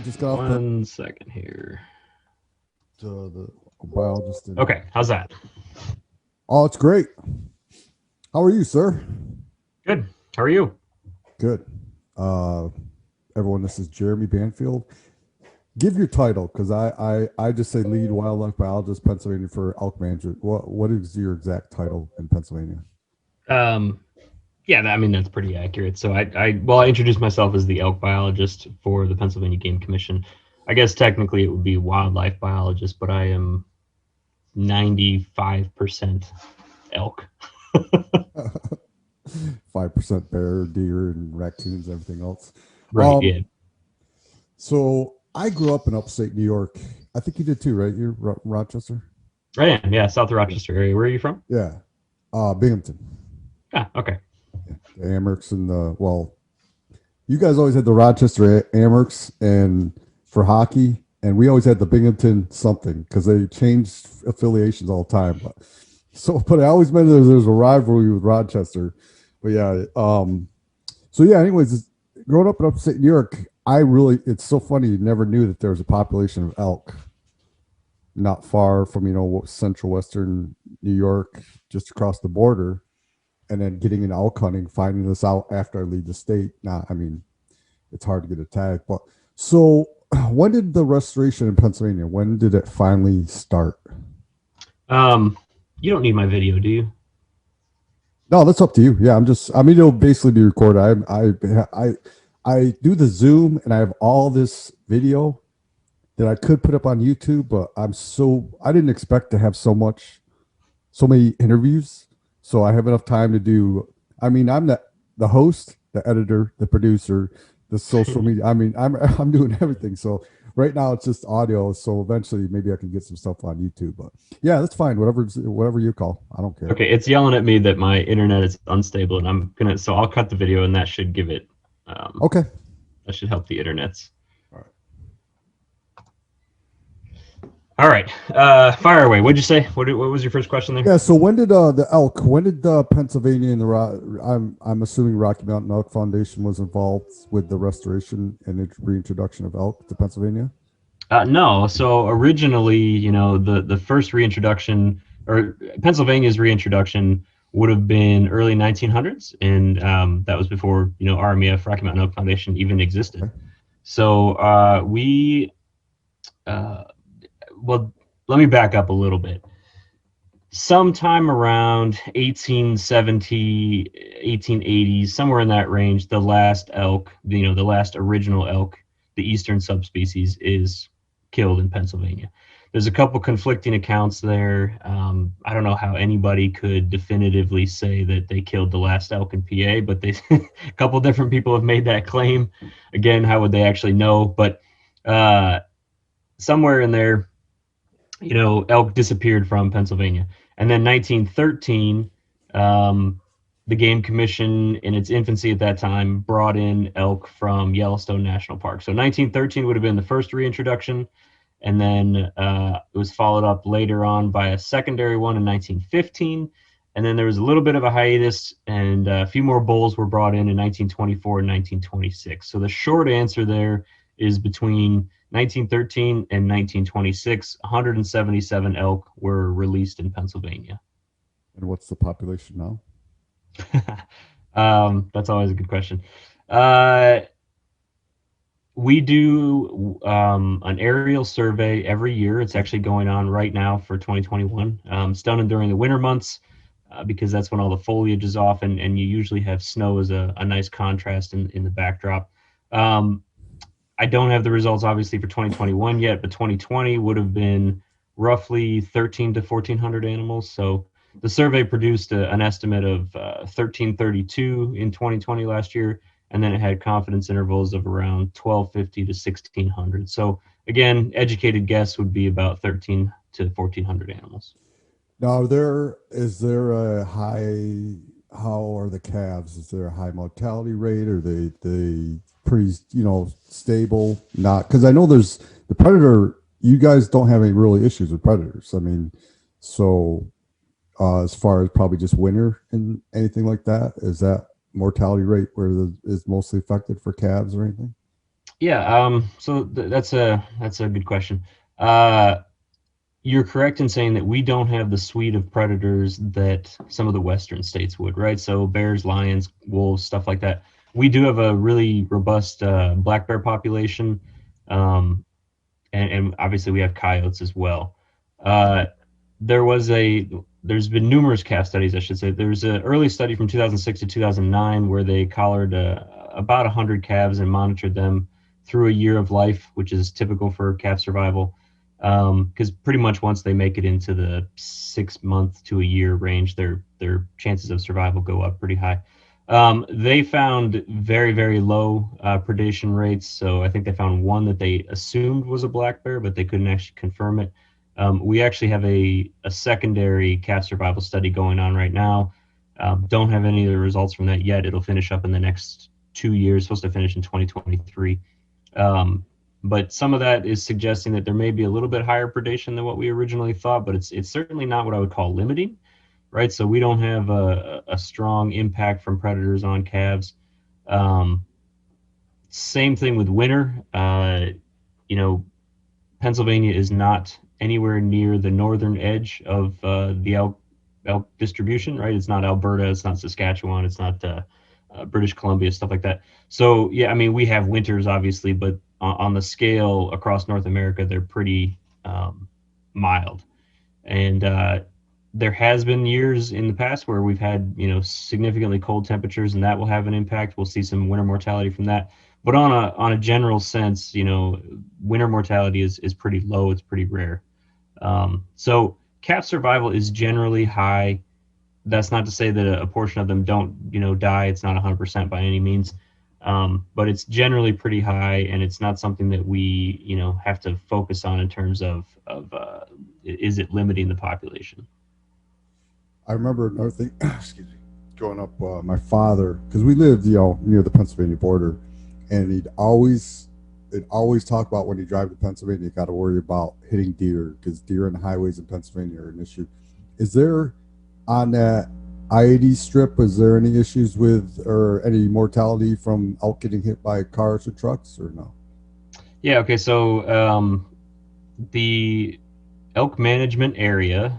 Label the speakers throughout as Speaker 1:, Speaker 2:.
Speaker 1: just got off
Speaker 2: One second here.
Speaker 1: the biologist.
Speaker 2: Okay, how's that?
Speaker 1: Oh, it's great. How are you, sir?
Speaker 2: Good. How are you?
Speaker 1: Good. Uh, everyone, this is Jeremy Banfield. Give your title, because I just say lead wildlife biologist, Pennsylvania for elk management. What is your exact title in Pennsylvania?
Speaker 2: Um, yeah, I mean that's pretty accurate. So I introduced myself as the elk biologist for the Pennsylvania Game Commission. I guess technically it would be wildlife biologist, but I am 95% elk.
Speaker 1: 5% bear, deer, and raccoons, everything else.
Speaker 2: Right. Yeah.
Speaker 1: So I grew up in upstate New York. I think you did too, right? You're Rochester.
Speaker 2: I am. Yeah, South Rochester area. Where are you from?
Speaker 1: Yeah. Binghamton.
Speaker 2: Ah, okay.
Speaker 1: Yeah. The Amherst and you guys always had the Rochester Amherst and for hockey, and we always had the Binghamton something because they changed affiliations all the time. But I always meant there's a rivalry with Rochester. But yeah, so yeah. Anyways, growing up in upstate New York, it's so funny. You never knew that there was a population of elk not far from central western New York, just across the border, and then getting into elk hunting, finding this out after I leave the state. Now, I mean, it's hard to get a tag. But so, when did the restoration in Pennsylvania? When did it finally start?
Speaker 2: You don't need my video, do you?
Speaker 1: No, that's up to you. Yeah, I mean, it'll basically be recorded. I do the Zoom, and I have all this video that I could put up on YouTube, but I didn't expect to have so many interviews. So I have enough time to do. I mean, I'm the host, the editor, the producer, the social media. I mean, I'm doing everything. So right now it's just audio. So eventually maybe I can get some stuff on YouTube. But yeah, that's fine. Whatever you call. I don't care.
Speaker 2: Okay, it's yelling at me that my internet is unstable, and so I'll cut the video, and that should give it.
Speaker 1: Okay.
Speaker 2: That should help the internets.
Speaker 1: All right.
Speaker 2: All right. Fire away. What'd you say? What was your first question there?
Speaker 1: Yeah. So when did the elk? When did Pennsylvania and I'm assuming Rocky Mountain Elk Foundation was involved with the restoration and reintroduction of elk to Pennsylvania?
Speaker 2: No. So originally, the first reintroduction or Pennsylvania's reintroduction would have been early 1900s, and that was before RMEF, Rocky Mountain Elk Foundation, even existed. Okay. So well, let me back up a little bit. Sometime around 1870, 1880s, somewhere in that range, the last elk, the last original elk, the eastern subspecies, is killed in Pennsylvania. There's a couple conflicting accounts there. I don't know how anybody could definitively say that they killed the last elk in PA, but a couple different people have made that claim. Again, how would they actually know? But somewhere in there, elk disappeared from Pennsylvania. And then 1913, the Game Commission, in its infancy at that time, brought in elk from Yellowstone National Park. So 1913 would have been the first reintroduction, and then it was followed up later on by a secondary one in 1915. And then there was a little bit of a hiatus, and a few more bulls were brought in 1924 and 1926. So the short answer there is between 1913 and 1926, 177 elk were released in Pennsylvania.
Speaker 1: And what's the population now?
Speaker 2: That's always a good question. We do an aerial survey every year. It's actually going on right now for 2021. It's done during the winter months because that's when all the foliage is off, and you usually have snow as a nice contrast in the backdrop. I don't have the results, obviously, for 2021 yet, but 2020 would have been roughly 13 to 1,400 animals. So the survey produced an estimate of 1,332 in 2020 last year, and then it had confidence intervals of around 1,250 to 1,600. So again, educated guess would be about 13 to 1,400 animals.
Speaker 1: Now, is there a high? How are the calves? Is there a high mortality rate? Are they pretty stable? Not because I know there's the predator. You guys don't have any really issues with predators. I mean, so as far as probably just winter and anything like that, is that mortality rate where is mostly affected for calves or anything?
Speaker 2: Yeah. So that's a good question. Uh, you're correct in saying that we don't have the suite of predators that some of the western states would, right? So bears, lions, wolves, stuff like that. We do have a really robust black bear population, um, and obviously we have coyotes as well. Uh, there was a there's been numerous calf studies, I should say. There's an early study from 2006 to 2009 where they collared about 100 calves and monitored them through a year of life, which is typical for calf survival. Because pretty much once they make it into the 6 month to a year range, their chances of survival go up pretty high. They found very, very low predation rates. So I think they found one that they assumed was a black bear, but they couldn't actually confirm it. We actually have a secondary calf survival study going on right now. Don't have any of the results from that yet. It'll finish up in the next 2 years, supposed to finish in 2023. Um, but some of that is suggesting that there may be a little bit higher predation than what we originally thought, but it's certainly not what I would call limiting, right? So we don't have a strong impact from predators on calves. Um, Same thing with winter. You know, Pennsylvania is not anywhere near the northern edge of the elk distribution, right? It's not Alberta, it's not Saskatchewan, it's not British Columbia, stuff like that. So yeah, I mean, we have winters obviously, but on the scale across North America, they're pretty mild. And there has been years in the past where we've had significantly cold temperatures, and that will have an impact. We'll see some winter mortality from that. But on a general sense, winter mortality is pretty low. It's pretty rare. So calf survival is generally high. That's not to say that a portion of them don't die. It's not 100% by any means. But it's generally pretty high, and it's not something that we have to focus on in terms of is it limiting the population.
Speaker 1: I remember another thing. Excuse me. Growing up, my father, because we lived, near the Pennsylvania border, and it always talk about when you drive to Pennsylvania, you got to worry about hitting deer because deer on the highways in Pennsylvania are an issue. Is there on that I-80 strip? Is there any issues with or any mortality from elk getting hit by cars or trucks or no?
Speaker 2: Yeah. Okay. So the elk management area,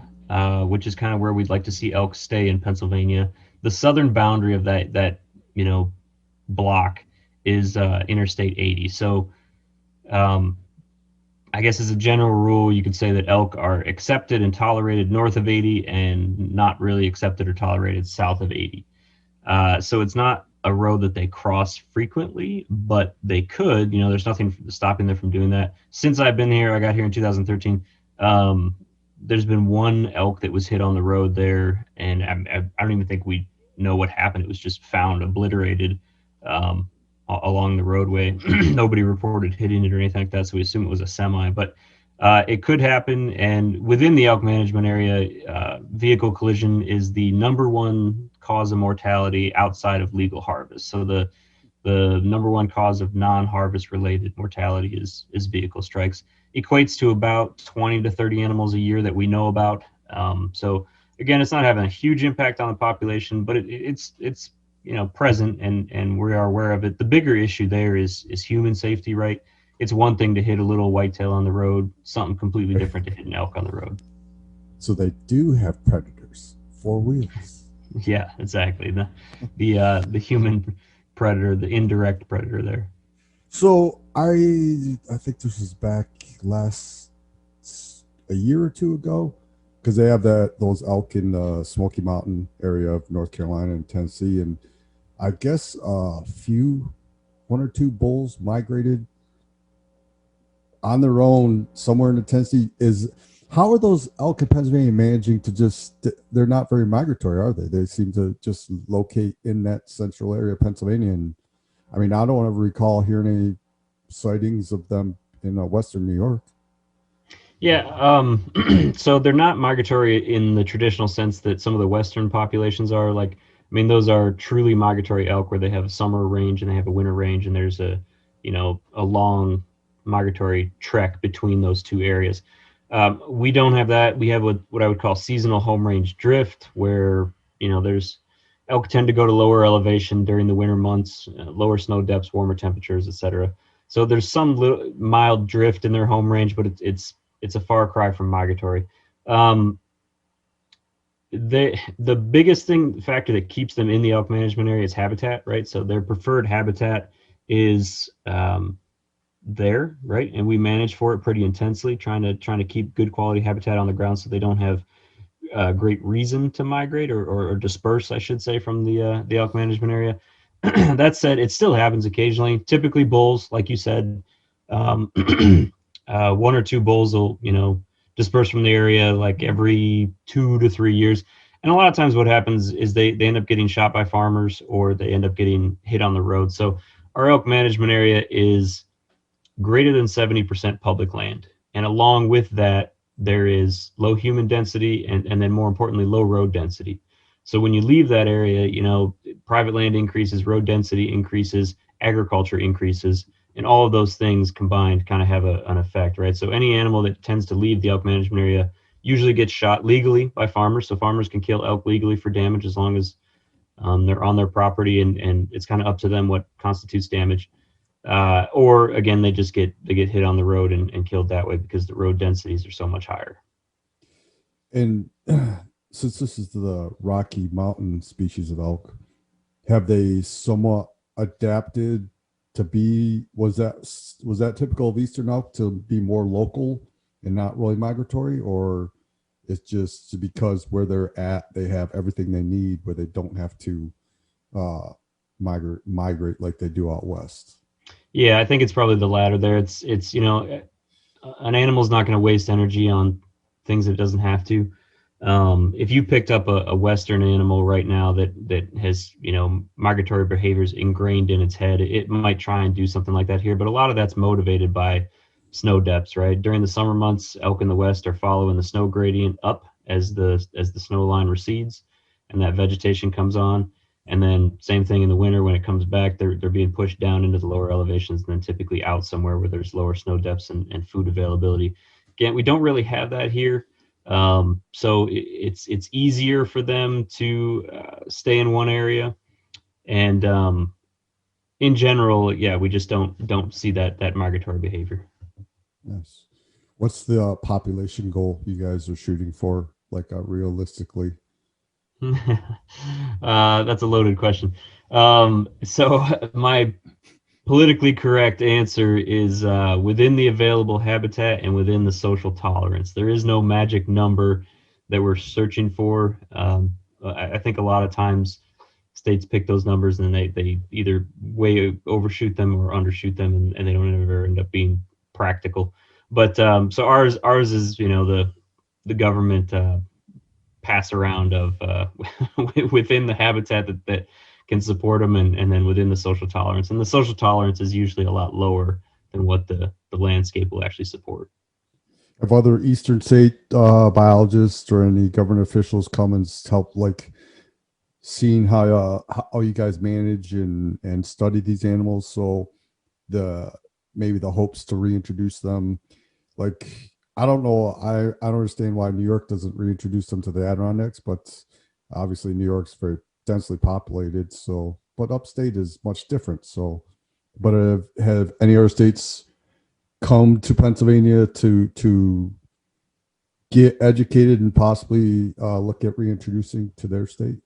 Speaker 2: which is kind of where we'd like to see elk stay in Pennsylvania, the southern boundary of that you know block is Interstate 80. So um, I guess as a general rule, you could say that elk are accepted and tolerated north of 80 and not really accepted or tolerated south of 80. So it's not a road that they cross frequently, but they could. There's nothing stopping them from doing that. Since I've been here, I got here in 2013. Um, there's been one elk that was hit on the road there, and I don't even think we know what happened. It was just found obliterated um, along the roadway. Nobody reported hitting it or anything like that, so we assume it was a semi. But it could happen, and within the elk management area, vehicle collision is the number one cause of mortality outside of legal harvest. So the number one cause of non-harvest related mortality is vehicle strikes. Equates to about 20 to 30 animals a year that we know about. So again, it's not having a huge impact on the population, but it's present, and we are aware of it. The bigger issue there is human safety, right? It's one thing to hit a little whitetail on the road, something completely different to hit an elk on the road.
Speaker 1: So they do have predators, four wheels.
Speaker 2: Yeah, exactly. The human predator, the indirect predator there.
Speaker 1: So I think this was back last a year or two ago because they have those elk in the Smoky Mountain area of North Carolina and Tennessee, and I guess one or two bulls migrated on their own somewhere in the Tennessee. Is How are those elk in Pennsylvania managing to just? They're not very migratory, are they? They seem to just locate in that central area of Pennsylvania, and I mean, I don't ever recall hearing any sightings of them in Western New York.
Speaker 2: Yeah, so they're not migratory in the traditional sense that some of the Western populations are. Like, I mean, those are truly migratory elk where they have a summer range and they have a winter range, and there's a long migratory trek between those two areas. We don't have that. We have what I would call seasonal home range drift, where there's elk tend to go to lower elevation during the winter months, lower snow depths, warmer temperatures, etc. So there's some mild drift in their home range, but it's a far cry from migratory. Um, the biggest factor that keeps them in the elk management area is habitat, right? So their preferred habitat is there, right? And we manage for it pretty intensely, trying to keep good quality habitat on the ground so they don't have great reason to migrate or disperse, I should say, from the elk management area. That said, it still happens occasionally. Typically, bulls, like you said, um, one or two bulls will disperse from the area like every 2 to 3 years. And a lot of times, what happens is they end up getting shot by farmers or they end up getting hit on the road. So our elk management area is greater than 70% public land. And along with that, there is low human density and then more importantly, low road density. So when you leave that area, private land increases, road density increases, agriculture increases, and all of those things combined kind of have an effect, right? So any animal that tends to leave the elk management area usually gets shot legally by farmers. So farmers can kill elk legally for damage as long as they're on their property, and it's kind of up to them what constitutes damage. Or again, they get hit on the road and killed that way because the road densities are so much higher.
Speaker 1: And since this is the Rocky Mountain species of elk, have they somewhat adapted to be? Was that typical of Eastern elk to be more local and not really migratory, or it's just because where they're at, they have everything they need, where they don't have to uh, migrate like they do out west?
Speaker 2: Yeah, I think it's probably the latter there. It's an animal's not going to waste energy on things that it doesn't have to. If you picked up a Western animal right now that has migratory behaviors ingrained in its head, it might try and do something like that here. But a lot of that's motivated by snow depths, right? During the summer months, elk in the West are following the snow gradient up as the snow line recedes, and that vegetation comes on. And then same thing in the winter when it comes back, they're being pushed down into the lower elevations and then typically out somewhere where there's lower snow depths and food availability. Again, we don't really have that here. So it's easier for them to stay in one area, and in general, yeah, we just don't see that migratory behavior.
Speaker 1: Yes. What's the population goal you guys are shooting for, like realistically?
Speaker 2: That's a loaded question. So my politically correct answer is within the available habitat and within the social tolerance. There is no magic number that we're searching for. I think a lot of times states pick those numbers and they either way overshoot them or undershoot them, and they don't ever end up being practical. But so ours is the government pass around of within the habitat that can support them, and then within the social tolerance. And the social tolerance is usually a lot lower than what the landscape will actually support.
Speaker 1: Have other Eastern state biologists or any government officials come and help, like seeing how you guys manage and study these animals? So the maybe the hopes to reintroduce them, like I don't know, I don't understand why New York doesn't reintroduce them to the Adirondacks, but obviously New York's very densely populated. So, but upstate is much different. So, but have any other states come to Pennsylvania to get educated and possibly look at reintroducing to their state?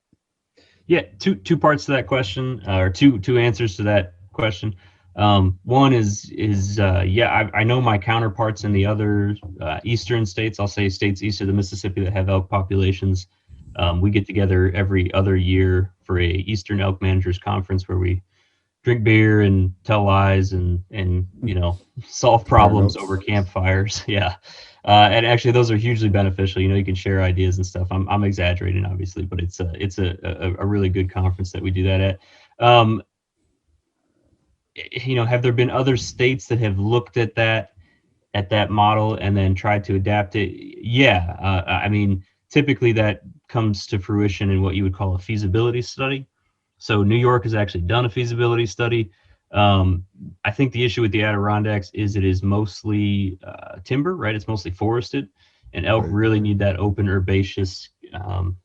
Speaker 2: Yeah, two parts to that question, or two answers to that question. One is yeah, I know my counterparts in the other eastern states. I'll say states east of the Mississippi that have elk populations. We get together every other year for a Eastern Elk Managers Conference where we drink beer and tell lies and solve
Speaker 1: Compare
Speaker 2: problems over
Speaker 1: notes.
Speaker 2: campfires. Yeah, and actually those are hugely beneficial. You can share ideas and stuff. I'm exaggerating obviously, but it's a really good conference that we do that at. Have there been other states that have looked at that model and then tried to adapt it? Yeah, I mean, typically that comes to fruition in what you would call a feasibility study. So New York has actually done a feasibility study. I think the issue with the Adirondacks is it is mostly timber, right? It's mostly forested, and elk
Speaker 1: Right.
Speaker 2: really need that open herbaceous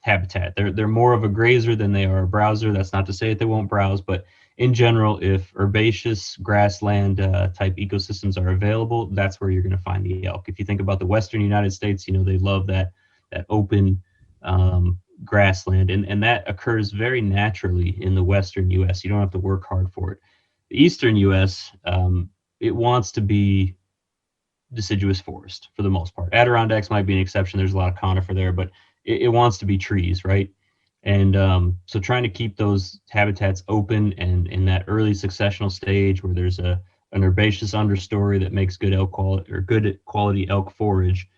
Speaker 2: habitat. They're more of a grazer than they are a browser. That's not to say that they won't browse, but in general, if herbaceous grassland type ecosystems are available, that's where you're going to find the elk. If you think about the western United States, they love that open grassland, and that occurs very naturally in the western U.S. You don't have to work hard for it. The eastern U.S. It wants to be deciduous forest for the most part. Adirondacks might be an exception. There's a lot of conifer there, but it wants to be trees, right? And so trying to keep those habitats open and in that early successional stage where there's an herbaceous understory that makes good elk quality or good quality elk forage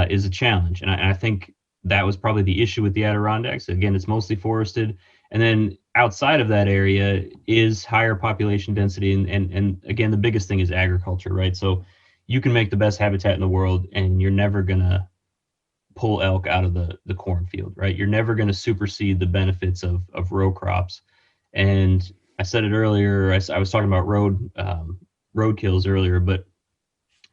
Speaker 2: is a challenge. And I think that was probably the issue with the Adirondacks. Again, it's mostly forested. And then outside of that area is higher population density. And again, the biggest thing is agriculture, right? So you can make the best habitat in the world and you're never going to pull elk out of the cornfield, right? You're never going to supersede the benefits of row crops. And I said it earlier, I was talking about road kills earlier, but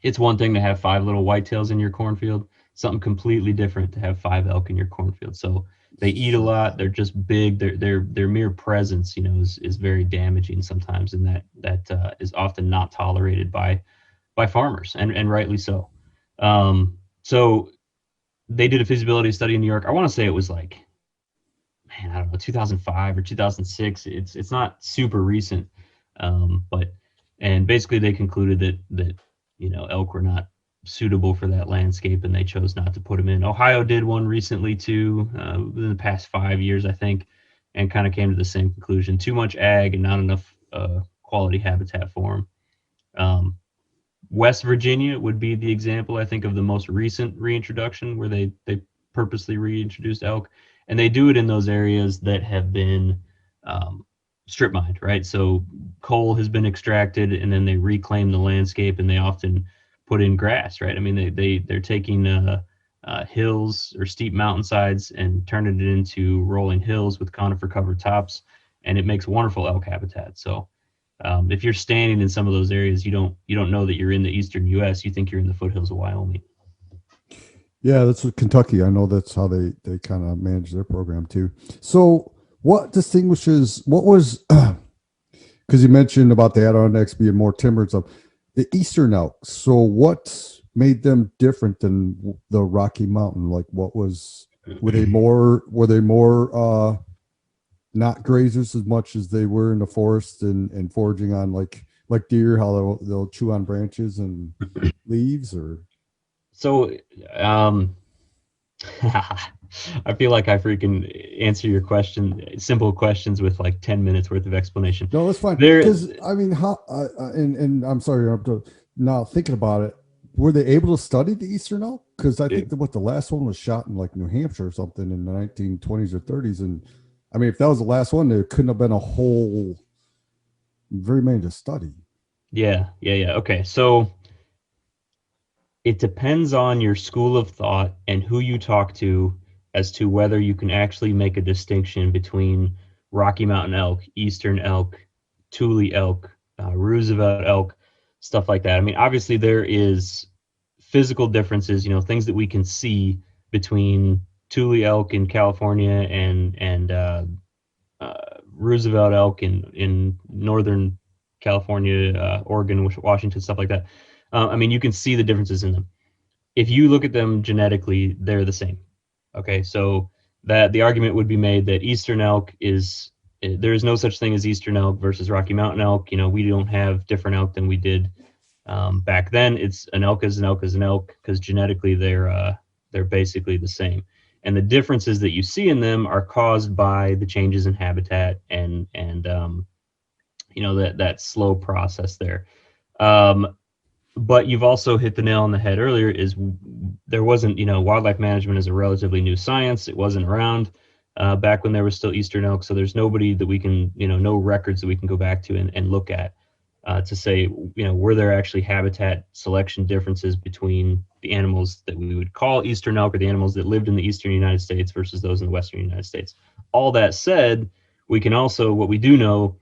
Speaker 2: it's one thing to have 5 little whitetails in your cornfield, something completely different to have 5 elk in your cornfield. So they eat a lot, they're just big, their mere presence, is very damaging sometimes, and that is often not tolerated by farmers, and rightly so. So they did a feasibility study in New York. I want to say it was like, man, I don't know, 2005 or 2006. It's not super recent, but and basically they concluded that elk were not suitable for that landscape, and they chose not to put them in. Ohio did one recently too, within the past 5 years, I think, and kind of came to the same conclusion: too much ag and not enough quality habitat for them. West Virginia would be the example, I think, of the most recent reintroduction where they purposely reintroduced elk, and they do it in those areas that have been strip mined, right? So coal has been extracted, and then they reclaim the landscape, and they often put in grass, right? I mean, they're taking hills or steep mountainsides and turning it into rolling hills with conifer covered tops, and it makes wonderful elk habitat. So if you're standing in some of those areas, you don't know that you're in the eastern U.S. You think you're in the foothills of Wyoming.
Speaker 1: Yeah, that's what Kentucky. I know that's how they kind of manage their program too. So, what distinguishes what was because you mentioned about the Adirondacks being more timbered stuff, the eastern elk. So, what made them different than the Rocky Mountain? Like, what was were they more not grazers as much as they were in the forest and foraging on like deer, how they'll chew on branches and leaves, or
Speaker 2: So I feel like I freaking answer your simple questions with like 10 minutes worth of explanation.
Speaker 1: no, that's fine.
Speaker 2: There,
Speaker 1: Because I mean, how and I'm sorry, now thinking about it, were they able to study the eastern elk? Because I think that what the last one was shot in like New Hampshire or something in the 1920s or 30s, and I mean, if that was the last one, there couldn't have been a whole very many to study.
Speaker 2: yeah. Okay, so it depends on your school of thought and who you talk to as to whether you can actually make a distinction between Rocky Mountain elk, Eastern elk, Thule elk, Roosevelt elk, stuff like that. I mean, obviously there is physical differences, things that we can see between Thule elk in California and Roosevelt elk in northern California, Oregon, Washington, stuff like that. I mean, you can see the differences in them. If you look at them genetically, they're the same. Okay, so that the argument would be made that Eastern elk there is no such thing as Eastern elk versus Rocky Mountain elk. We don't have different elk than we did back then. It's an elk is an elk is an elk because genetically they're basically the same. And the differences that you see in them are caused by the changes in habitat and that slow process there. But you've also hit the nail on the head earlier. Is there wasn't wildlife management is a relatively new science. It wasn't around back when there was still Eastern elk. So there's nobody that we can no records that we can go back to and look at to say were there actually habitat selection differences between the animals that we would call Eastern elk or the animals that lived in the Eastern United States versus those in the Western United States. All that said, we can also what we do know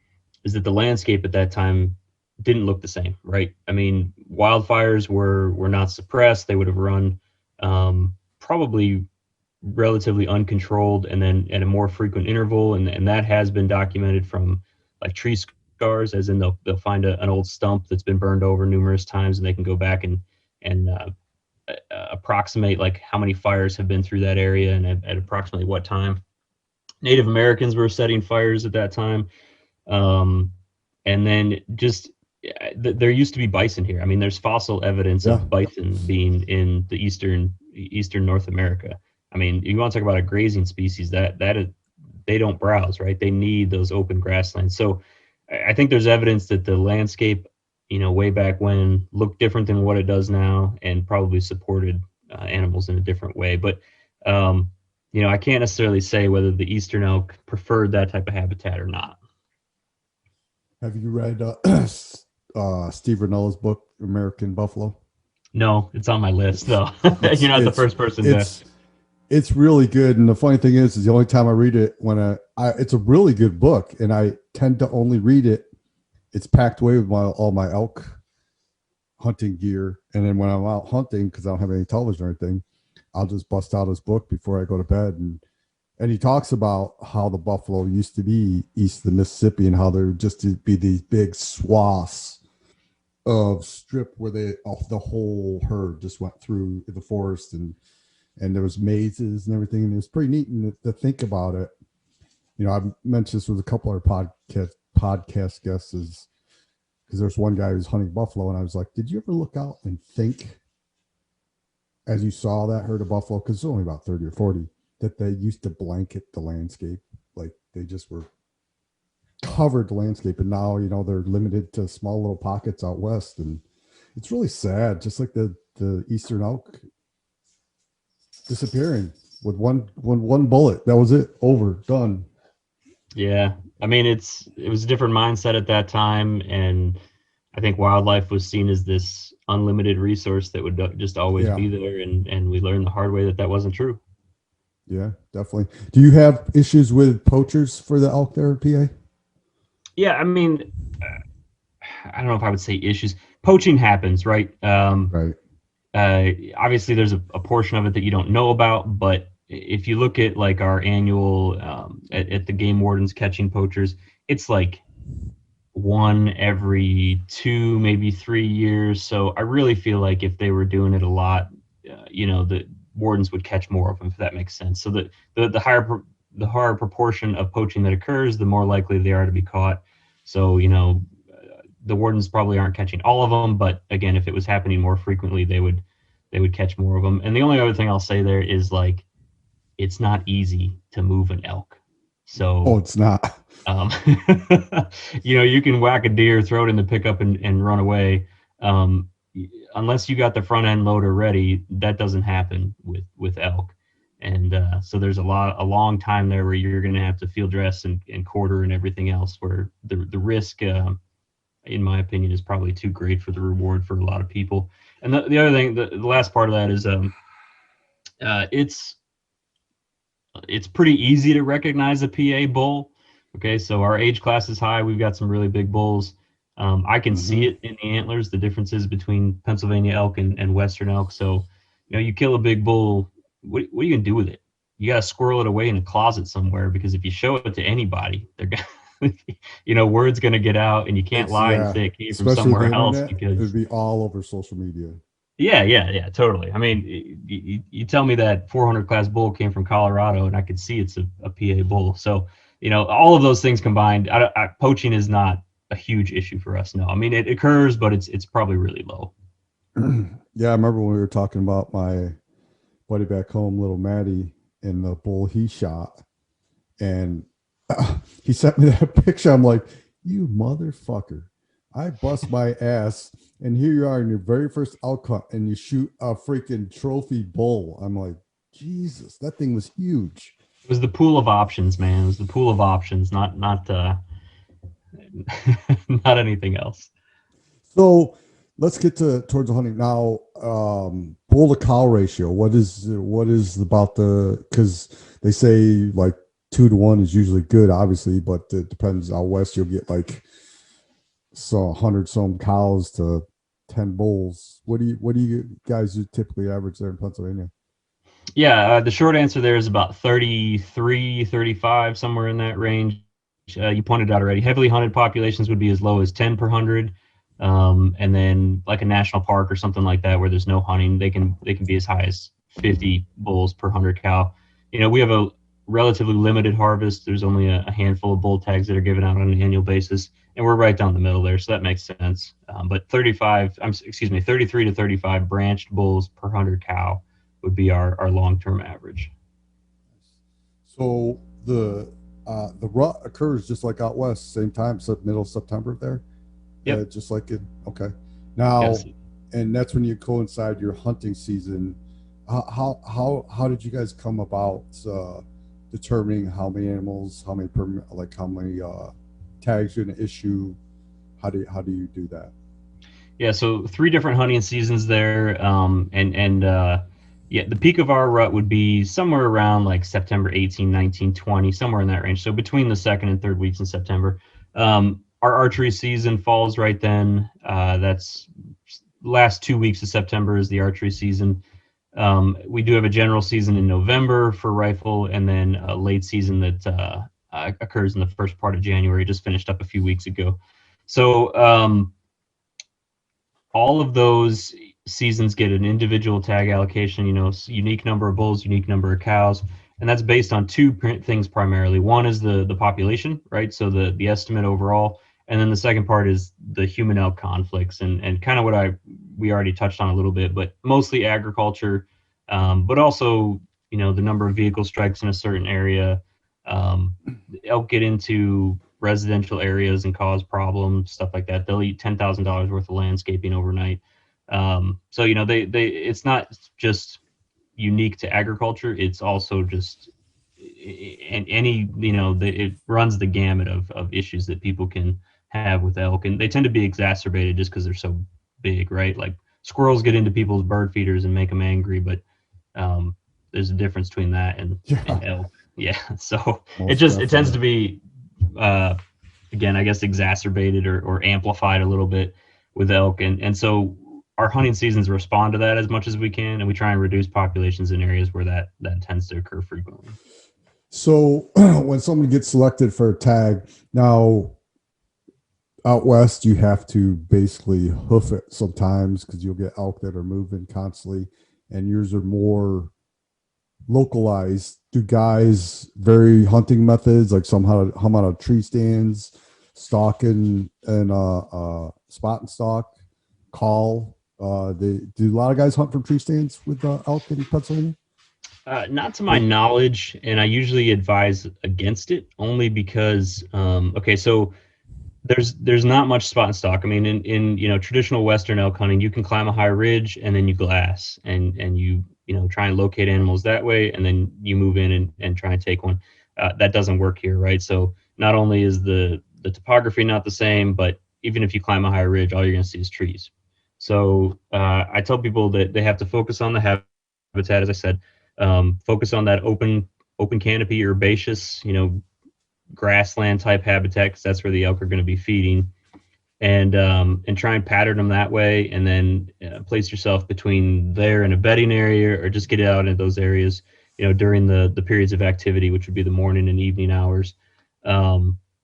Speaker 2: is that the landscape at that time didn't look the same, right? I mean, wildfires were not suppressed. They would have run probably relatively uncontrolled and then at a more frequent interval. And that has been documented from like tree scars, as in they'll find an old stump that's been burned over numerous times, and they can go back and approximate like how many fires have been through that area and at approximately what time. Native Americans were setting fires at that time. Um, and then just there used to be bison here. I mean, there's fossil evidence
Speaker 1: Yeah.
Speaker 2: of bison being in the eastern North America. I mean, you want to talk about a grazing species that is, they don't browse, right? They need those open grasslands. So I think there's evidence that the landscape, way back when looked different than what it does now, and probably supported animals in a different way. But I can't necessarily say whether the eastern elk preferred that type of habitat or not.
Speaker 1: Have you read Steve Rinnella's book, American Buffalo?
Speaker 2: No, it's on my list though.
Speaker 1: It's
Speaker 2: You're not the
Speaker 1: it's
Speaker 2: first person to.
Speaker 1: it's it's really good. And the funny thing is the only time I read it when it's a really good book, and I tend to only read it. It's packed away with all my elk hunting gear, and then when I'm out hunting because I don't have any television or anything, I'll just bust out his book before I go to bed. And he talks about how the buffalo used to be east of the Mississippi and how there just to be these big swaths of strip where the whole herd just went through the forest, and there was mazes and everything, and it was pretty neat to think about it. I've mentioned this with a couple of our podcast guests, because there's one guy who's hunting buffalo, and I was like, did you ever look out and think as you saw that herd of buffalo, because it's only about 30 or 40, that they used to blanket the landscape, like they just were covered the landscape, and now they're limited to small little pockets out west, and it's really sad, just like the eastern elk disappearing with one bullet. That was it, over, done.
Speaker 2: Yeah, I mean it was a different mindset at that time, and I think wildlife was seen as this unlimited resource that would just always
Speaker 1: Yeah,
Speaker 2: be there, and we learned the hard way that wasn't true.
Speaker 1: yeah, definitely. Do you have issues with poachers for the elk there, PA?
Speaker 2: Yeah, I mean, I don't know if I would say issues. Poaching happens, right?
Speaker 1: Right.
Speaker 2: Obviously, there's a portion of it that you don't know about, but if you look at like our annual at the game wardens catching poachers, it's like one every 2, maybe 3 years. So I really feel like if they were doing it a lot, the wardens would catch more of them, if that makes sense. So the higher proportion of poaching that occurs, the more likely they are to be caught. So the wardens probably aren't catching all of them, but again, if it was happening more frequently, they would catch more of them. And the only other thing I'll say there is like it's not easy to move an elk.
Speaker 1: Oh,
Speaker 2: So
Speaker 1: it's not.
Speaker 2: um, you can whack a deer, throw it in the pickup, and run away. Um, Unless you got the front end loader ready, that doesn't happen with elk. And so there's a long time there where you're going to have to field dress and quarter and everything else, where the risk, in my opinion, is probably too great for the reward for a lot of people. And the other thing, the last part of that is it's pretty easy to recognize a PA bull. Okay, so our age class is high. We've got some really big bulls. I can see
Speaker 1: Mm-hmm.
Speaker 2: it in the antlers, the differences between Pennsylvania elk and Western elk. So, you kill a big bull, what are you gonna do with it? You gotta squirrel it away in a closet somewhere, because if you show it to anybody, they're gonna, word's gonna get out, and you can't
Speaker 1: It's
Speaker 2: lie and
Speaker 1: yeah,
Speaker 2: say it came from
Speaker 1: especially with the
Speaker 2: somewhere else
Speaker 1: internet, it'd
Speaker 2: because
Speaker 1: be all over social media.
Speaker 2: yeah, totally. I mean, you tell me that 400 class bull came from Colorado, and I could see it's a PA bull. So, all of those things combined, poaching is not a huge issue for us. No, I mean it occurs, but it's probably really low.
Speaker 1: Yeah, I remember when we were talking about my buddy back home, little Maddie, and the bull he shot, and he sent me that picture. I'm like, you motherfucker! I bust my ass, and here you are in your very first elk hunt, and you shoot a freaking trophy bull. I'm like, Jesus, that thing was huge.
Speaker 2: It was the pool of options, man. It was the pool of options, not not anything else.
Speaker 1: So let's get towards the hunting now. Bull to cow ratio. What is about because they say like 2 to 1 is usually good, obviously, but it depends. Out west, you'll get like 100 some cows to 10 bulls. What do you guys typically average there in Pennsylvania?
Speaker 2: Yeah, the short answer there is about 33, 35, somewhere in that range. you pointed out already, heavily hunted populations would be as low as 10 per hundred. And then like a national park or something like that where there's no hunting, they can be as high as 50 bulls per 100 cow. We have a relatively limited harvest. There's only a handful of bull tags that are given out on an annual basis, and we're right down the middle there, so that makes sense. But 33 to 35 branched bulls per 100 cow would be our long-term average.
Speaker 1: So the rut occurs just like out west, same time, middle of September there.
Speaker 2: Yep.
Speaker 1: Just like it. Okay. Now,
Speaker 2: Yes.
Speaker 1: and that's when you coincide your hunting season. How did you guys come about determining how many animals, how many tags you're gonna issue? How do you do that?
Speaker 2: Yeah, so 3 different hunting seasons there, and yeah, the peak of our rut would be somewhere around like September 18, 19, 20, somewhere in that range. So between the second and third weeks in September. Our archery season falls right then. That's last 2 weeks of September is the archery season. We do have a general season in November for rifle, and then a late season that occurs in the first part of January. Just finished up a few weeks ago. So all of those seasons get an individual tag allocation, unique number of bulls, unique number of cows, and that's based on two things primarily. One is the population, right? So the estimate overall, and then the second part is the human elk conflicts, and kind of what we already touched on a little bit, but mostly agriculture, but also the number of vehicle strikes in a certain area. Elk get into residential areas and cause problems, stuff like that. They'll eat $10,000 worth of landscaping overnight. So they it's not just unique to agriculture. It's also just and any it runs the gamut of issues that people can have with elk, and they tend to be exacerbated just because they're so big, right? Like squirrels get into people's bird feeders and make them angry, but there's a difference between that and elk. Yeah, so it tends to be again, I guess, exacerbated or amplified a little bit with elk, and so our hunting seasons respond to that as much as we can, and we try and reduce populations in areas where that tends to occur frequently.
Speaker 1: So when someone gets selected for a tag, now out west, you have to basically hoof it sometimes because you'll get elk that are moving constantly, and yours are more localized. Do guys vary hunting methods, like some hum out of tree stands, stalk and spot and stalk, call? Do a lot of guys hunt from tree stands with elk in Pennsylvania?
Speaker 2: Not to my knowledge, and I usually advise against it only because okay, so there's not much spot and stalk. I mean, in traditional Western elk hunting, you can climb a high ridge and then you glass and you try and locate animals that way, and then you move in and try and take one. That doesn't work here, right? So not only is the topography not the same, but even if you climb a high ridge, all you're going to see is trees. So I tell people that they have to focus on the habitat, as I said, focus on that open canopy, herbaceous, grassland type habitat, because that's where the elk are going to be feeding, and try and pattern them that way, and then place yourself between there and a bedding area, or just get out into those areas during the periods of activity, which would be the morning and evening hours.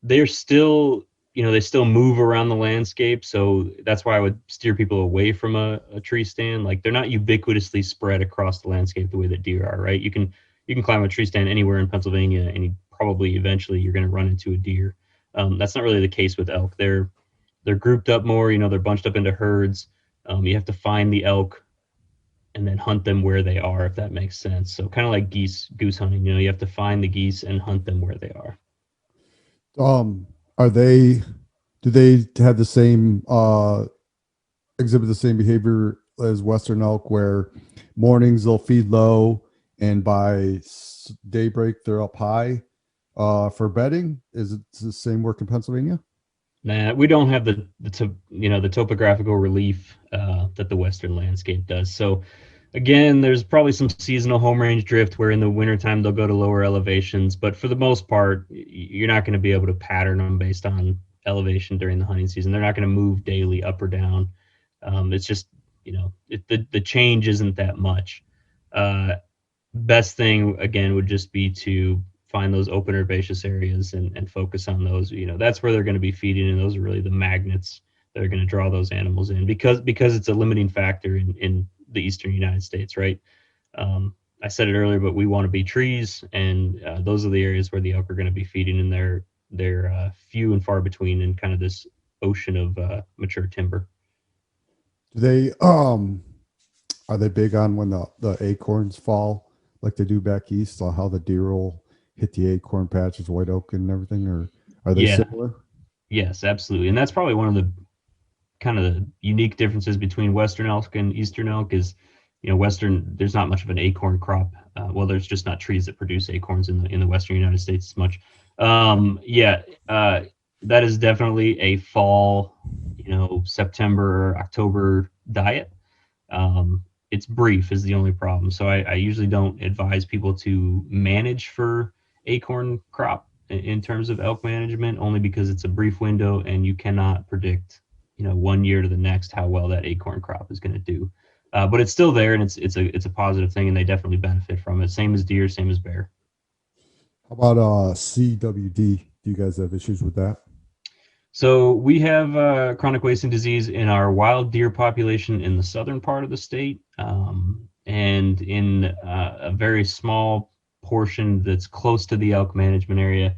Speaker 2: They're still they still move around the landscape, so that's why I would steer people away from a tree stand. Like, they're not ubiquitously spread across the landscape the way that deer are, right? You can climb a tree stand anywhere in Pennsylvania, and probably eventually you're going to run into a deer. That's not really the case with elk. They're grouped up more. They're bunched up into herds. You have to find the elk and then hunt them where they are, if that makes sense. So kind of like goose hunting. You have to find the geese and hunt them where they are.
Speaker 1: Do they have the same exhibit the same behavior as Western elk, where mornings they'll feed low and by daybreak they're up high for bedding? Is it the same work in Pennsylvania?
Speaker 2: Nah, we don't have the topographical relief that the Western landscape does. So again, there's probably some seasonal home range drift where in the wintertime they'll go to lower elevations, but for the most part, you're not going to be able to pattern them based on elevation during the hunting season. They're not going to move daily up or down. It's just, the change isn't that much. Best thing, again, would just be to find those open herbaceous areas and focus on those. That's where they're going to be feeding, and those are really the magnets that are going to draw those animals in, because it's a limiting factor in the eastern United States, right? I said it earlier, but we want to be trees, and those are the areas where the elk are going to be feeding, and they're few and far between in kind of this ocean of mature timber.
Speaker 1: Do they are they big on when the acorns fall like they do back east, or how the deer will hit the acorn patches, white oak and everything, or are they
Speaker 2: Yeah,
Speaker 1: similar?
Speaker 2: yes, absolutely, and that's probably one of the kind of the unique differences between Western elk and Eastern elk is, Western, there's not much of an acorn crop. Well, there's just not trees that produce acorns in the Western United States as much. Yeah, that is definitely a fall, September or October diet. It's brief is the only problem. So I usually don't advise people to manage for acorn crop in terms of elk management, only because it's a brief window and you cannot predict, 1 year to the next how well that acorn crop is going to do. But it's still there, and it's a positive thing, and they definitely benefit from it. Same as deer, same as bear.
Speaker 1: How about CWD? Do you guys have issues with that?
Speaker 2: So we have chronic wasting disease in our wild deer population in the southern part of the state, and in a very small portion that's close to the elk management area.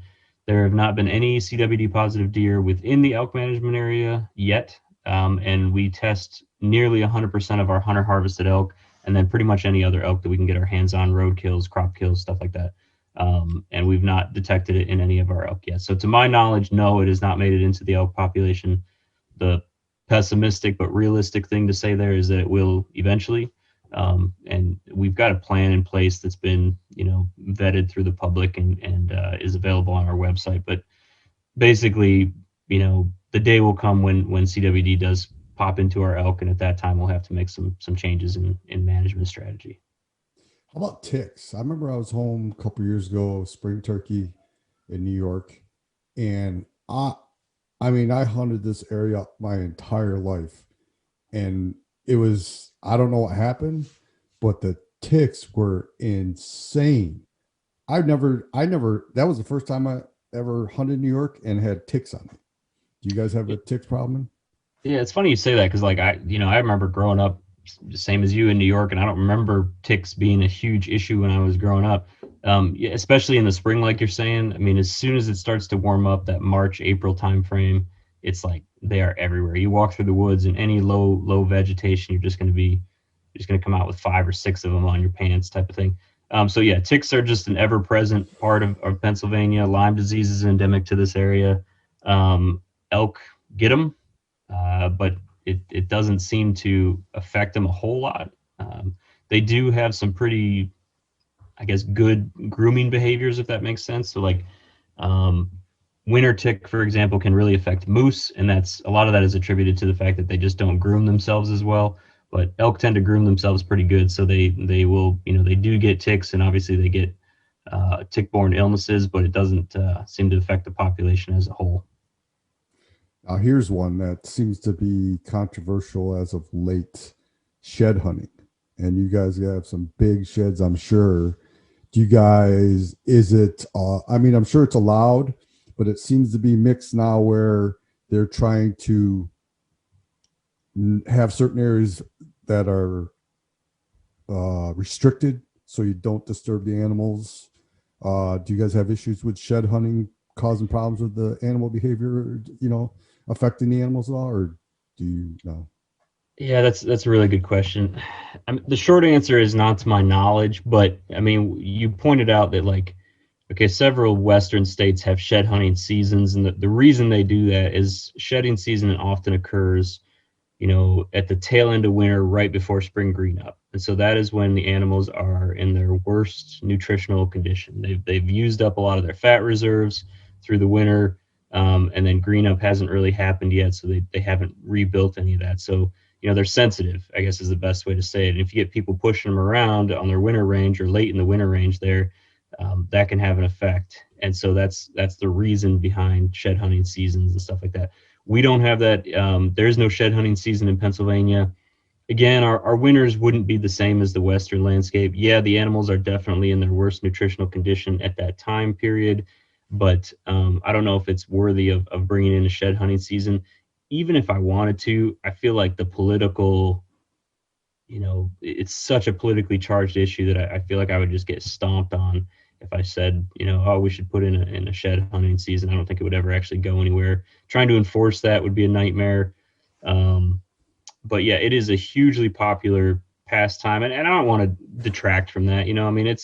Speaker 2: There have not been any CWD positive deer within the elk management area yet, and we test nearly 100% of our hunter harvested elk, and then pretty much any other elk that we can get our hands on, road kills, crop kills, stuff like that. And we've not detected it in any of our elk yet. So to my knowledge, no, it has not made it into the elk population. The pessimistic but realistic thing to say there is that it will eventually. And we've got a plan in place that's been, vetted through the public and is available on our website. But basically, the day will come when CWD does pop into our elk, and at that time we'll have to make some changes in management strategy.
Speaker 1: How about ticks? I remember I was home a couple years ago, spring turkey in New York, and I mean, I hunted this area my entire life, and it was, I don't know what happened, but the ticks were insane. That was the first time I ever hunted New York and had ticks on it. Do you guys have a ticks problem?
Speaker 2: Yeah, it's funny you say that because, like, I remember growing up, same as you in New York, and I don't remember ticks being a huge issue when I was growing up. Yeah, especially in the spring, like you're saying. I mean, as soon as it starts to warm up, that March, April timeframe, it's like they are everywhere. You walk through the woods and any low vegetation, you're just gonna come out with 5 or 6 of them on your pants, type of thing. So yeah, ticks are just an ever-present part of Pennsylvania. Lyme disease is endemic to this area. Elk get them, but it doesn't seem to affect them a whole lot. They do have some pretty, I guess, good grooming behaviors, if that makes sense. So like, um, winter tick, for example, can really affect moose, and that's a lot of that is attributed to the fact that they just don't groom themselves as well. But elk tend to groom themselves pretty good, so they will, they do get ticks, and obviously they get tick-borne illnesses, but it doesn't seem to affect the population as a whole.
Speaker 1: Now, here's one that seems to be controversial as of late: shed hunting. And you guys have some big sheds, I'm sure. Do you guys, is it, I mean, I'm sure it's allowed, but it seems to be mixed now where they're trying to have certain areas that are restricted so you don't disturb the animals. Do you guys have issues with shed hunting causing problems with the animal behavior, affecting the animals at all, or do you know?
Speaker 2: Yeah, that's a really good question. The short answer is not to my knowledge, but I mean, you pointed out that, like, okay, several Western states have shed hunting seasons, and the reason they do that is shedding season often occurs, at the tail end of winter, right before spring green up. And so that is when the animals are in their worst nutritional condition. They've used up a lot of their fat reserves through the winter, and then green up hasn't really happened yet, so they haven't rebuilt any of that. So, they're sensitive, I guess is the best way to say it. And if you get people pushing them around on their winter range or late in the winter range there, that can have an effect. And so that's the reason behind shed hunting seasons and stuff like that. We don't have that. There's no shed hunting season in Pennsylvania. again, our winters wouldn't be the same as the western landscape. Yeah, the animals are definitely in their worst nutritional condition at that time period, but I don't know if it's worthy of bringing in a shed hunting season. Even if I wanted to, I feel like the political, it's such a politically charged issue that I feel like I would just get stomped on if I said, oh, we should put in a shed hunting season. I don't think it would ever actually go anywhere. Trying to enforce that would be a nightmare. Um, but yeah, it is a hugely popular pastime, and I don't want to detract from that. I mean,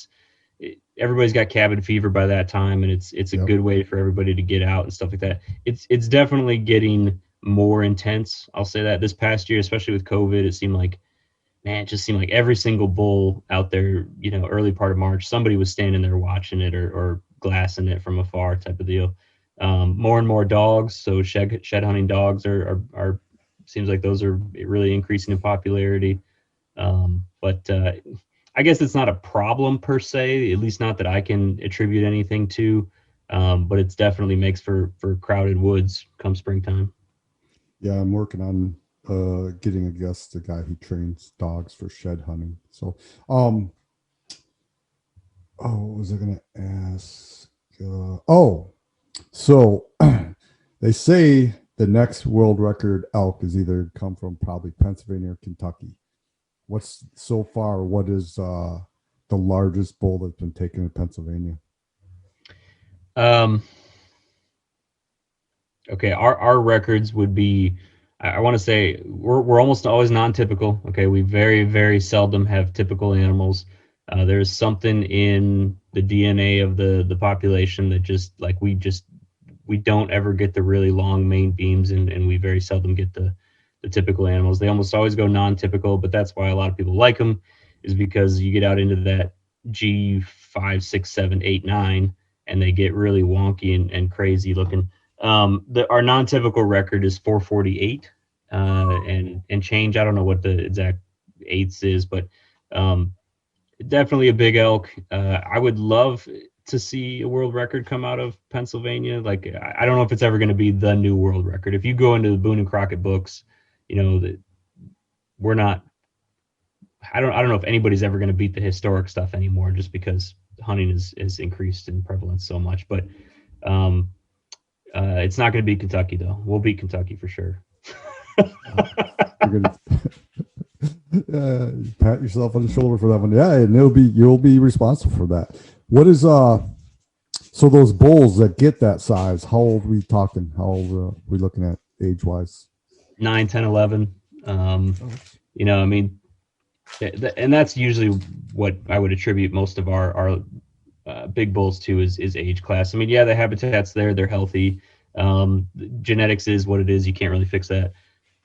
Speaker 2: everybody's got cabin fever by that time, and it's a
Speaker 1: Yep.
Speaker 2: good way for everybody to get out and stuff like that. It's definitely getting more intense. I'll say that this past year, especially with COVID, it just seemed like every single bull out there, early part of March, somebody was standing there watching it or glassing it from afar, type of deal. More and more dogs, so shed hunting dogs are seems like those are really increasing in popularity. But I guess it's not a problem per se, at least not that I can attribute anything to. But it's definitely makes for crowded woods come springtime.
Speaker 1: Yeah, I'm working on getting a guest, a guy who trains dogs for shed hunting. So, oh, what was I gonna ask? So they say the next world record elk is either come from probably Pennsylvania or Kentucky. What's so far? What is the largest bull that's been taken in Pennsylvania?
Speaker 2: Um, Okay, our records would be, I want to say we're almost always non-typical. Okay, we very seldom have typical animals. There's something in the DNA of the population that just like we don't ever get the really long main beams, and we very seldom get the typical animals. They almost always go non-typical, but that's why a lot of people like them, is because you get out into that G5, 6, 7, 8, 9, and they get really wonky and crazy looking. Our non-typical record is 448 and change. I don't know what the exact eighths is, but um, definitely a big elk. I would love to see a world record come out of Pennsylvania. Like I don't know if it's ever going to be the new world record. If you go into the Boone and Crockett books, that we're not. I don't know if anybody's ever going to beat the historic stuff anymore, just because hunting is increased in prevalence so much. But um, it's not going to be Kentucky though. We'll beat Kentucky for sure.
Speaker 1: Uh, you're gonna pat yourself on the shoulder for that one. Yeah, and you'll be responsible for that. What is so those bulls that get that size? How old are we talking? How old are we looking at age wise?
Speaker 2: 9, 10, 11. I mean, and that's usually what I would attribute most of our big bulls to is age class. I mean, yeah, the habitat's there, they're healthy. Genetics is what it is. You can't really fix that.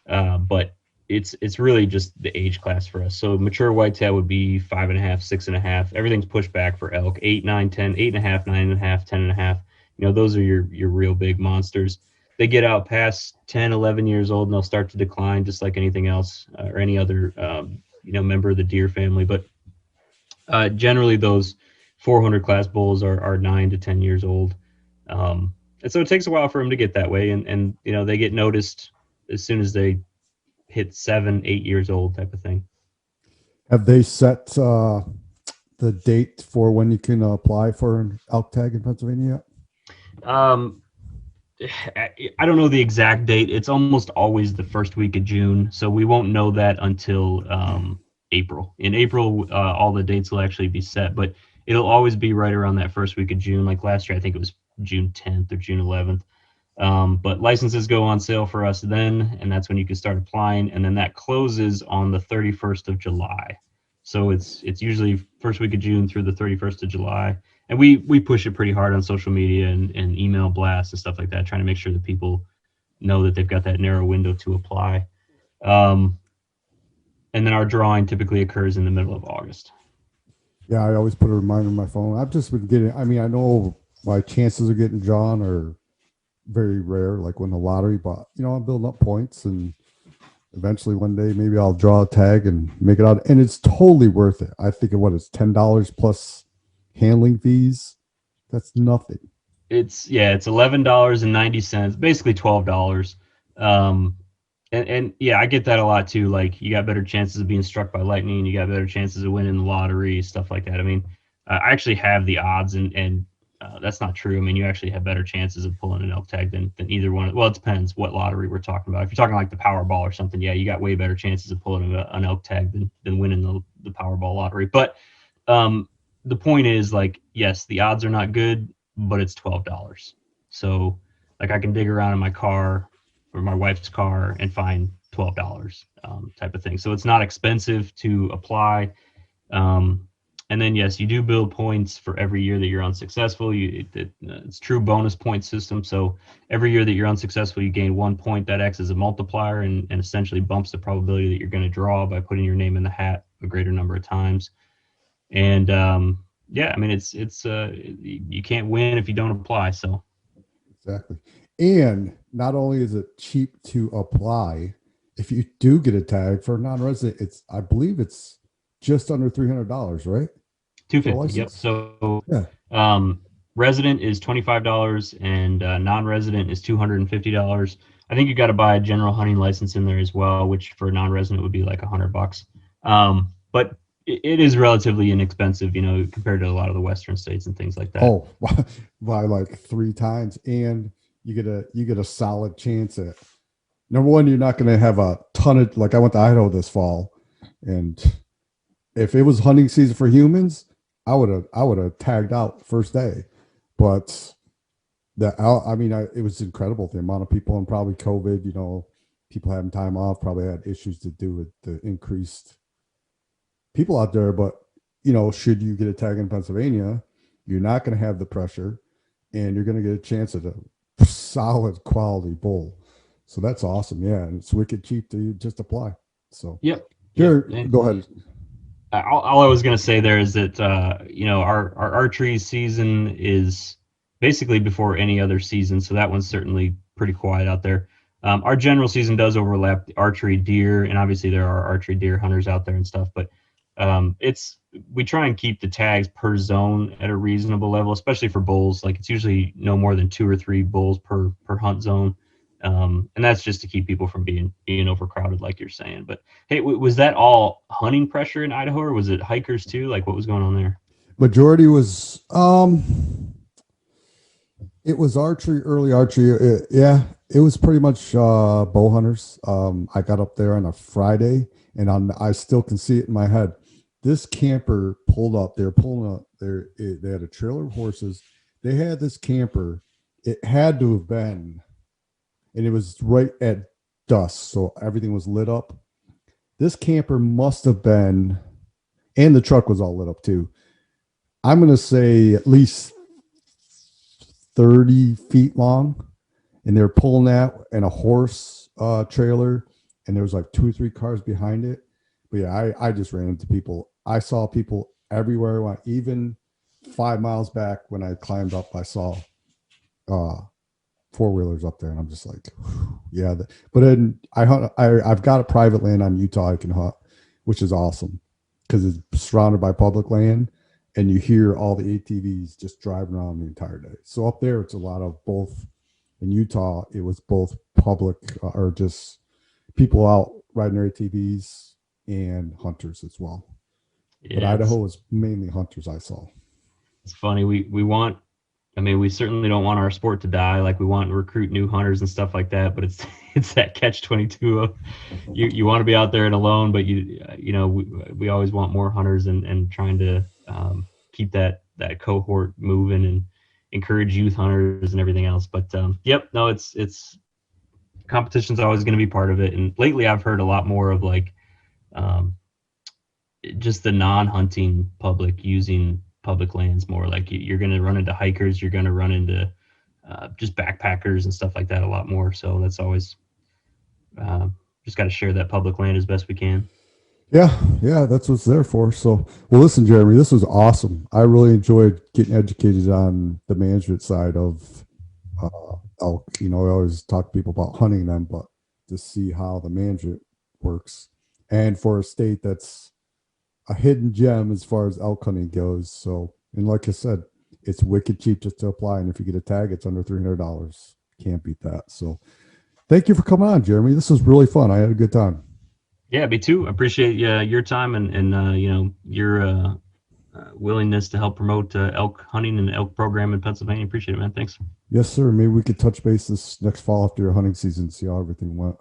Speaker 2: But it's really just the age class for us. So mature whitetail would be 5.5, 6.5. Everything's pushed back for elk. 8, 9, 10, 8.5, 9.5, 10.5. Those are your real big monsters. They get out past 10, 11 years old, and they'll start to decline, just like anything else or any other member of the deer family. But generally, those 400 class bulls are 9 to 10 years old. And so it takes a while for them to get that way, and they get noticed as soon as they hit 7, 8 years old, type of thing.
Speaker 1: Have they set the date for when you can apply for an elk tag in Pennsylvania yet?
Speaker 2: Um, I don't know the exact date. It's almost always the first week of June, so we won't know that until April. In April, all the dates will actually be set, but it'll always be right around that first week of June. Like last year, I think it was June 10th or June 11th. But licenses go on sale for us then, and that's when you can start applying. And then that closes on the 31st of July. So it's usually first week of June through the 31st of July. And we push it pretty hard on social media and email blasts and stuff like that, trying to make sure that people know that they've got that narrow window to apply. Um, and then our drawing typically occurs in the middle of August.
Speaker 1: Yeah, I always put a reminder on my phone. I've just been getting. I mean, I know my chances of getting drawn are very rare, like win the lottery. But I'm building up points, and eventually one day maybe I'll draw a tag and make it out, and it's totally worth it. I think of what it's $10 plus handling fees. That's nothing.
Speaker 2: It's $11.90, basically $12. Um, And yeah, I get that a lot too. Like you got better chances of being struck by lightning, you got better chances of winning the lottery, stuff like that. I mean, I actually have the odds, and that's not true. I mean, you actually have better chances of pulling an elk tag than either one. Well, it depends what lottery we're talking about. If you're talking like the Powerball or something, yeah, you got way better chances of pulling an elk tag than winning the Powerball lottery. But um, the point is, like, yes, the odds are not good, but it's $12. So, like, I can dig around in my car or my wife's car and find $12 type of thing. So it's not expensive to apply. Um, and then yes, you do build points for every year that you're unsuccessful. It's true bonus point system. So every year that you're unsuccessful, you gain 1 point that acts as a multiplier and essentially bumps the probability that you're going to draw by putting your name in the hat a greater number of times. And yeah, I mean it's you can't win if you don't apply. So
Speaker 1: Exactly. And not only is it cheap to apply, if you do get a tag for a non-resident, it's I believe it's just under $300, right? For a
Speaker 2: 250. Yep.
Speaker 1: license.
Speaker 2: So
Speaker 1: Yeah.
Speaker 2: um, resident is $25 and non-resident is $250. I think you got to buy a general hunting license in there as well, which for a non-resident would be like $100. But it is relatively inexpensive, compared to a lot of the Western states and things like that.
Speaker 1: Oh, by like three times, and you get a solid chance at number one. You're not going to have a ton of like I went to Idaho this fall, and if it was hunting season for humans, I would have tagged out first day, but I mean, it was incredible the amount of people and probably COVID. People having time off probably had issues to do with the increased people out there. But should you get a tag in Pennsylvania, you're not going to have the pressure, and you're going to get a chance at a solid quality bull. So that's awesome. Yeah, and it's wicked cheap to just apply. So,
Speaker 2: Yep. Yep.
Speaker 1: Jared, go ahead.
Speaker 2: All I was going to say there is that our archery season is basically before any other season, so that one's certainly pretty quiet out there. Our general season does overlap the archery deer, and obviously there are archery deer hunters out there and stuff. But it's we try and keep the tags per zone at a reasonable level, especially for bulls. Like it's usually no more than 2 or 3 bulls per hunt zone, and that's just to keep people from being overcrowded, like you're saying. But hey, was that all hunting pressure in Idaho, or was it hikers too? Like, what was going on there?
Speaker 1: Majority was it was archery, early archery. Yeah, it was pretty much bow hunters. I got up there on a Friday, and I still can see it in my head. This camper pulled up. They're pulling up. They had a trailer of horses. They had this camper. It had to have been, and it was right at dusk, so everything was lit up. This camper must have been, and the truck was all lit up too. I'm going to say at least 30 feet long, and they're pulling that in a horse trailer, and there was like 2 or 3 cars behind it. But yeah, I just ran into people. I saw people everywhere. Even 5 miles back when I climbed up, I saw uh, four-wheelers up there, and I'm just like, yeah. But then I've got a private land on Utah I can hunt, which is awesome because it's surrounded by public land, and you hear all the ATVs just driving around the entire day. So up there, it's a lot of both. In Utah, it was both public or just people out riding their ATVs and hunters as well. But
Speaker 2: Yeah,
Speaker 1: Idaho was mainly hunters I saw.
Speaker 2: it's funny. We want. I mean, we certainly don't want our sport to die. Like we want to recruit new hunters and stuff like that. But it's it's that catch-22 of you want to be out there and alone, but we always want more hunters and trying to keep that cohort moving and encourage youth hunters and everything else. But yep, no, it's competition's always going to be part of it. And lately, I've heard a lot more of like um, just the non-hunting public using public lands more. Like you're going to run into hikers, you're going to run into just backpackers and stuff like that a lot more. So that's always uh, just got to share that public land as best we can.
Speaker 1: Yeah, that's what's there for. So, well, listen, Jeremy, this was awesome. I really enjoyed getting educated on the management side of elk. I always talk to people about hunting them, but to see how the management works, and for a state that's a hidden gem as far as elk hunting goes. So, and like I said, it's wicked cheap just to apply, and if you get a tag, it's under $300. Can't beat that. So, Thank you for coming on, Jeremy. This was really fun. I had a good time.
Speaker 2: Yeah, me too. Appreciate your time and your willingness to help promote elk hunting and elk program in Pennsylvania. Appreciate it, man. Thanks.
Speaker 1: Yes, sir. Maybe we could touch base this next fall after your hunting season, see how everything went.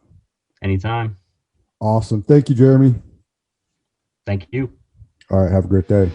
Speaker 2: Anytime.
Speaker 1: Awesome. Thank you, Jeremy.
Speaker 2: Thank you.
Speaker 1: All right. Have a great day.